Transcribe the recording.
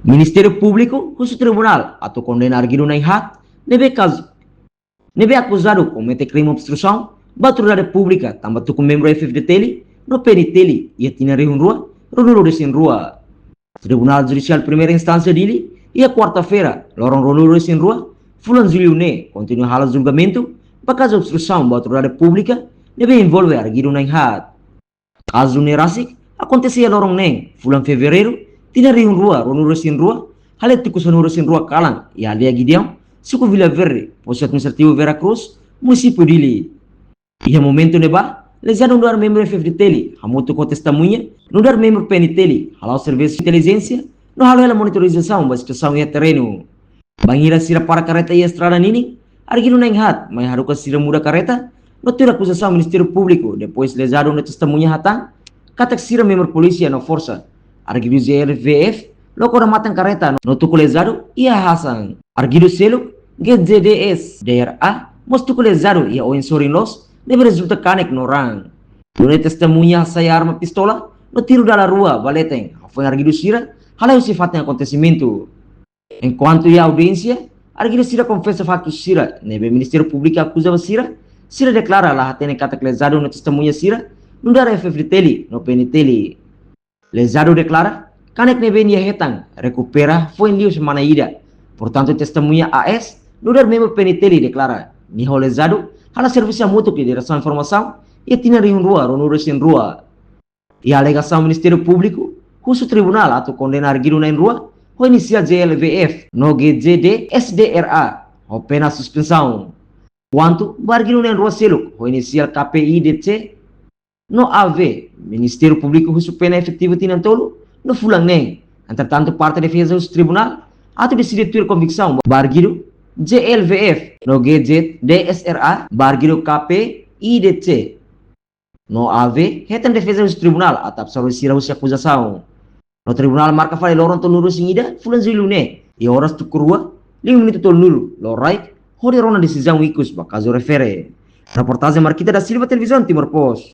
Ministério Público, o tribunal, atau condenar Guido Naihat, nebe acusado cometer crime obstrução, autoridade pública, também com membro FFDT, no PNT, e tinha rua, Ronuro de rua. Tribunal Judicial Primeira Instância dele, e a quarta-feira, Lorong Ronuro de rua, Fulan Zuliune, continua halas julgamento, para caso obstrução da autoridade pública, deve envolver Guido Naihat. Caso Nerasik, acontecia Lorong Neng, Fulan Fevereiro, tinha rua, Ronuro de rua, Haletuku Sonuro de rua Kalang, e Alia Gideão, Suku Vila Verde, Posto Administrativo Veracruz, município dele. E a momento neba, lesado no dar membro FFDT, a moto com testemunha, no dar membro PNT, halau serviço de inteligência, no halau a monitorização da situação e terreno. Bangira sira para careta e estrada nini, Arguido Naihat, mas haruka sira muda careta, no ter acusação Ministério Público, depois lesado no testemunha hatang, katak sira membro polícia no força, Arguido ZLVF, loko na matang careta, no tuku lesado, ia hasang. Arguido selo, GZDS, DRA, mas tuku lesado, ia o insorin los, deve resulta canek no orang. Dune testemunha saya arma pistola, no tiro da rua, baleteng, foi Arguido sira, halau sifatnya acontecimento. Enquanto ia audiência, Arguido sira confessa fato sira, nebe Ministério Público acusava sira, sira declara lá tem katak lesado no testemunha sira, no dar FFDT, no PNT. Lesado declara, canek nebe nia hetang, recupera, foi em liu semana ida. Portanto, testemunha AS, no dar membro PNT declara, niho lesado, hala serviço mútuo de direção informação, e tinha rua, Ronuro sem rua. E a alegação Ministério Público, cujo tribunal atau condenar Arguido na rua, o inicial GLVF, no GZD SDRA, o pena suspensão. Quanto, o Arguido na rua selo, o inicial KPIDC, no AV, Ministério Público cujo pena efetiva tinha tolo, no fulang nem. Entretanto, parte da defesa do tribunal, atau decidir ter convicção, Arguido GLVF, no GZ DSRA, Arguido KPIDC, no AV, retan defesa do tribunal, atau absolver a acusação. No tribunal marca fale lorong tolnuru singida, Fulan Zuliune, e horas tu kurua, 5 minutos tolnuru, lorai, hori rona decisão ikus, bakazo refere. Reportagem Marquita da Silva, Televisão Timor Post.